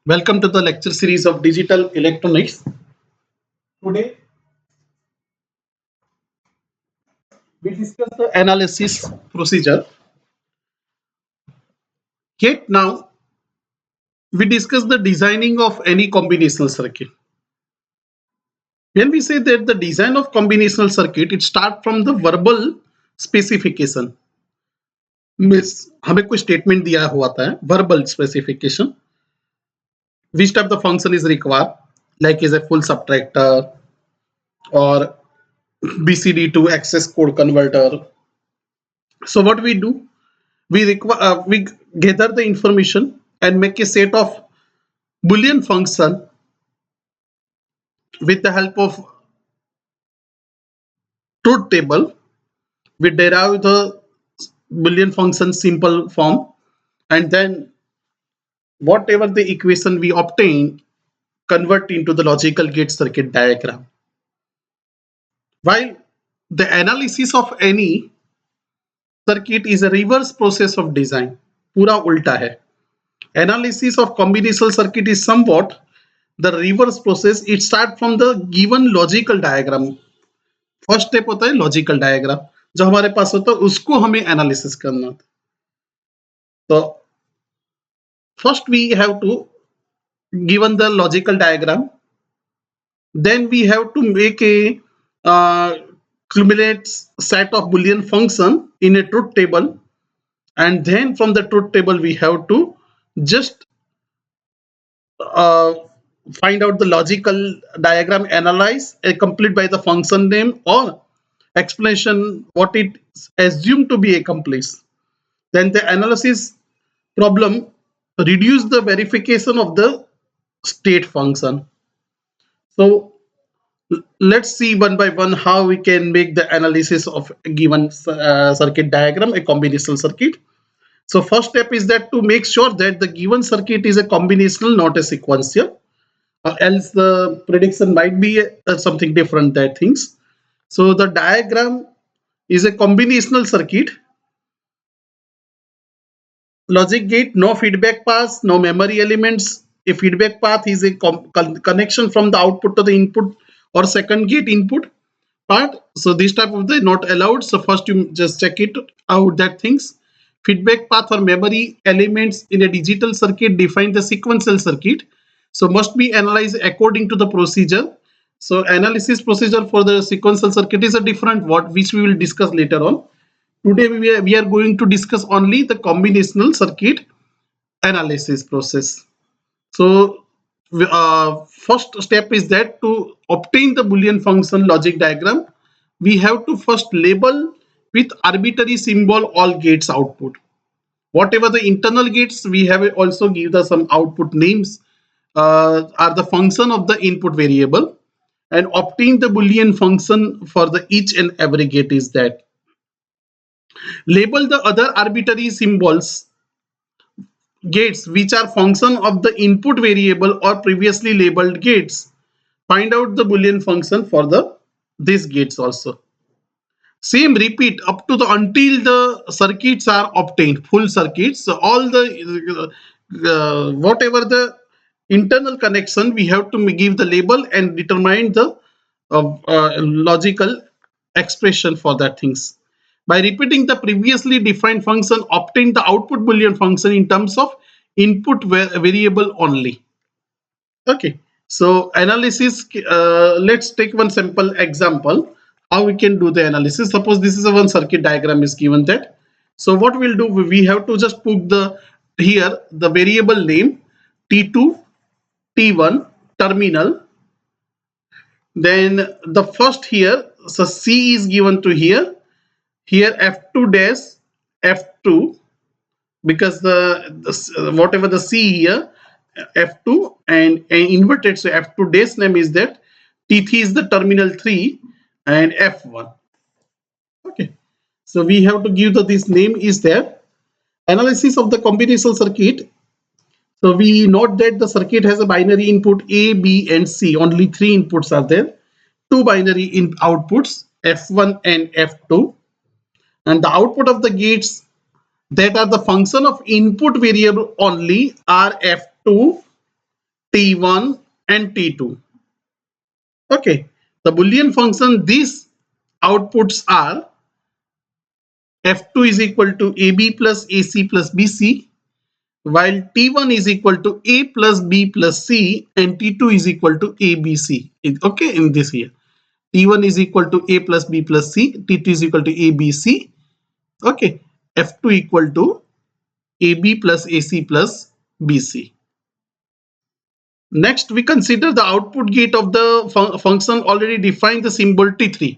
Welcome to the lecture series of digital electronics. Today we discuss the analysis procedure. Yet now we discuss the designing of any combinational circuit. When we say that the design of combinational circuit, it starts from the verbal specification. Miss हमें कोई statement दिया हुआ था verbal specification. Which type the function is required, like is a full subtractor or BCD to access code converter. So what we do, we gather the information and make a set of Boolean function with the help of truth table. We derive the Boolean function simple form, and then whatever the equation we obtain convert into the logical gate circuit diagram. While the analysis of any circuit is a reverse process of design, पूरा उल्टा है. Analysis of combinational circuit is somewhat the reverse process. It starts from the given logical diagram. First step होता है logical diagram, जो हमारे पास होता है उसको हमें एनालिसिस करना होता है. तो first we have to given the logical diagram, then we have to make a cumulate set of Boolean function in a truth table, and then from the truth table we have to just uh, find out the logical diagram, analyze complete by the function name or explanation what it assumed to be accomplished. Then the analysis problem reduce the verification of the state function. So let's see one by one how we can make the analysis of a given circuit diagram, a combinational circuit. So first step is that to make sure that the given circuit is a combinational, not a sequential, else the prediction might be something different that things. So the diagram is a combinational circuit. Logic gate, no feedback path, no memory elements. A feedback path is a connection from the output to the input or second gate input part. So this type of the not allowed. So first you just check it out that things. Feedback path or memory elements in a digital circuit define the sequential circuit. So must be analyzed according to the procedure. So analysis procedure for the sequential circuit is a different what which we will discuss later on. Today we are going to discuss only the combinational circuit analysis process. So first step is that to obtain the Boolean function logic diagram, we have to first label with arbitrary symbol all gates output. Whatever the internal gates, we have also give the some output names are the function of the input variable, and obtain the Boolean function for the each and every gate is that. Label the other arbitrary symbols gates which are function of the input variable or previously labeled gates. Find out the Boolean function for the these gates also. Same repeat up to the until the circuits are obtained, full circuits. So all the whatever the internal connection, we have to give the label and determine the logical expression for that things. By repeating the previously defined function, obtain the output Boolean function in terms of input variable only. Okay, so analysis, let's take one simple example how we can do the analysis. Suppose this is a one circuit diagram is given that. So what we'll do, we have to just put the here the variable name T2, T1, terminal. Then the first here, so C is given to here F2 dash F2, because the whatever the C here F2 and inverted, so F2 dash name is that, T3 is the terminal 3 and F1. Okay, so we have to give the this name is there. Analysis of the combinational circuit. So we note that the circuit has a binary input A, B and C. Only three inputs are there. Two binary in outputs F1 and F2, and the output of the gates that are the function of input variable only are F2 F2, T1 and T2. Okay, the Boolean function, these outputs are F2 is equal to AB plus AC plus BC, while T1 is equal to A plus B plus C and T2 is equal to ABC. Okay, in this here. T1 is equal to A plus B plus C, T2 is equal to ABC. Okay, F2 equal to AB plus AC plus BC. Next, we consider the output gate of the function already defined the symbol T3.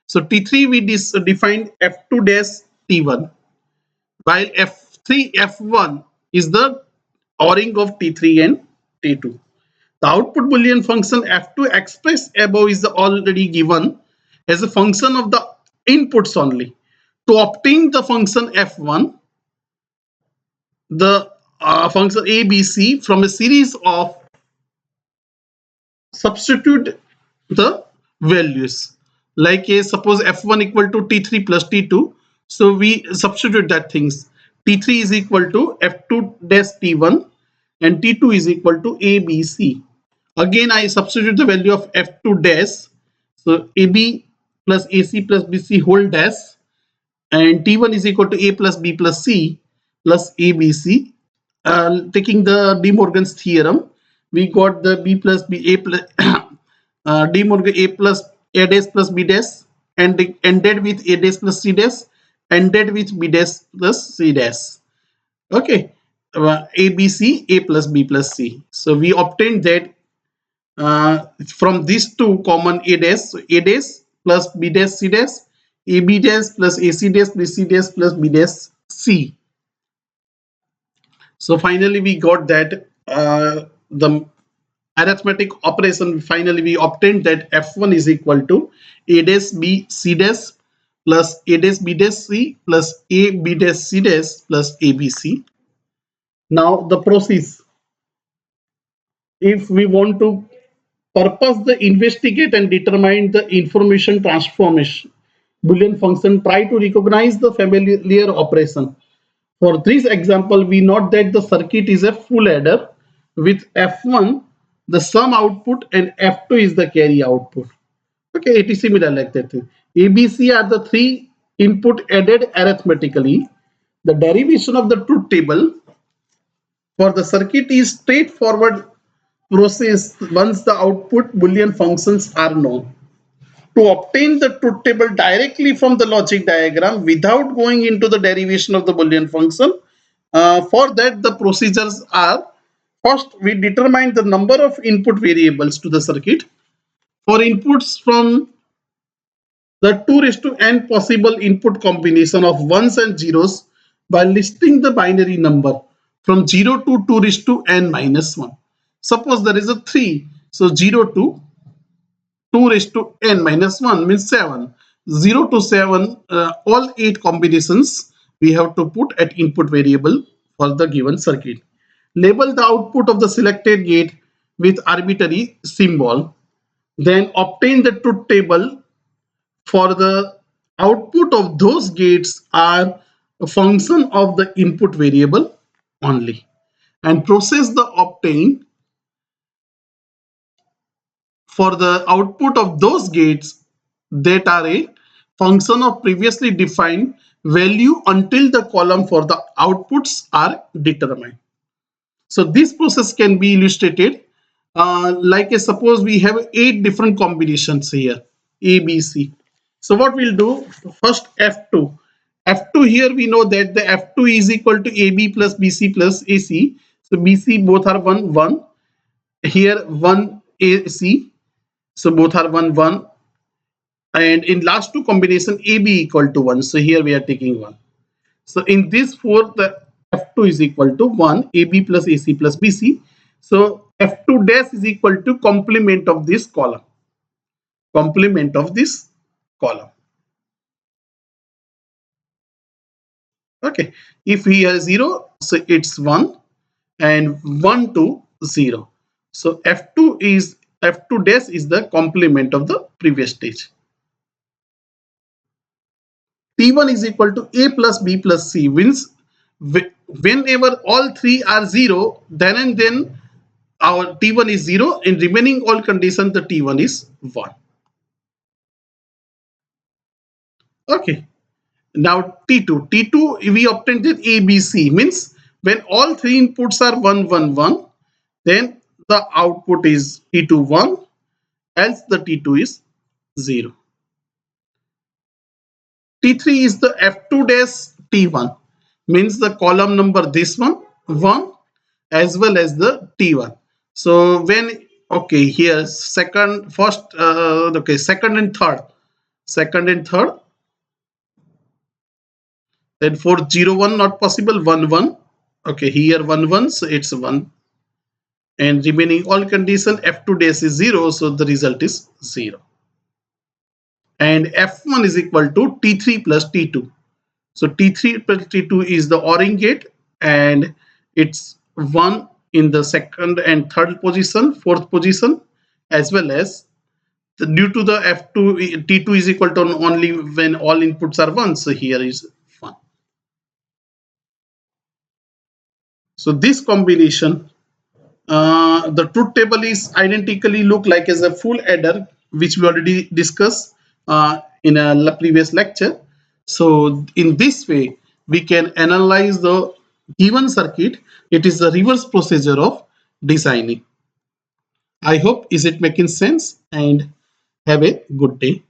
So T3 we defined F2 dash T1, while F3 F1 is the ORing of T3 and T2. The output Boolean function F2 expressed above is already given as a function of the inputs only. To obtain the function F1, the function ABC from a series of substitute the values, like suppose f1 equal to t3 plus t2, so we substitute that things. T3 is equal to f2 dash t1 and t2 is equal to abc. Again I substitute the value of f2 dash, so ab plus ac plus bc whole dash, and T1 is equal to A plus B plus C plus ABC. Taking the De Morgan's theorem, we got the B plus B A plus De Morgan A plus A dash plus B dash, and ended with A dash plus C dash, ended with B dash plus C dash. Okay, A B C A plus B plus C. So we obtained that from these two common A dash, so A dash plus B dash C dash, AB dash plus AC dash BC dash plus B dash C. So finally we got that the arithmetic operation, finally we obtained that F1 is equal to A dash B C dash plus A dash B dash C plus A B dash C dash plus ABC. Now the process, if we want to purpose the investigate and determine the information transformation Boolean function, try to recognize the familiar operation. For this example, we note that the circuit is a full adder with F1 the sum output and F2 is the carry output. Okay, it is similar like that. ABC are the three input added arithmetically. The derivation of the truth table for the circuit is straightforward process once the output Boolean functions are known. To obtain the truth table directly from the logic diagram without going into the derivation of the Boolean function, for that the procedures are: first we determine the number of input variables to the circuit. For inputs from the 2 raised to n possible input combination of ones and zeros, by listing the binary number from 0 to 2 raised to n minus 1. Suppose there is a 3, so 0 to 2 raised to n minus 1 means 7. 0 to 7, all 8 combinations we have to put at input variable for the given circuit. Label the output of the selected gate with arbitrary symbol. Then obtain the truth table for the output of those gates are a function of the input variable only. And process the obtain for the output of those gates that are a function of previously defined value until the column for the outputs are determined. So this process can be illustrated like suppose we have 8 different combinations here A, B, C. So what we'll do, first F2. F2 here we know that the F2 is equal to AB plus BC plus AC. So BC both are 1, 1. Here 1 AC. So both are 1, 1. And in last two combination AB equal to 1. So here we are taking 1. So in this 4, the F2 is equal to 1, AB plus AC plus BC. So F2 dash is equal to complement of this column. Complement of this column. Okay. If here 0, so it's 1 and 1 to 0. So F2 dash is the complement of the previous stage. T1 is equal to A plus B plus C means whenever all three are 0, then and then our T1 is 0. In remaining all conditions, the T1 is 1. Okay. Now T2. T2 we obtained it ABC, means when all three inputs are 1, 1, 1, then the output is T2 1, else the T2 is 0. T3 is the F2 dash T1, means the column number this one 1 as well as the T1. So when, okay, here second first okay, second and third, then for 0 1 not possible, 1 1, okay, here 1 1, so it's 1, and remaining all condition F2 dash is 0, so the result is 0, and F1 is equal to T3 plus T2. So T3 plus T2 is the ORing gate, and it's 1 in the second and third position, fourth position, as well as due to the F2, T2 is equal to only when all inputs are 1. So here is 1. So this combination, the truth table is identically look like as a full adder, which we already discussed in a previous lecture. So in this way, we can analyze the given circuit. It is the reverse procedure of designing. I hope is it making sense, and have a good day.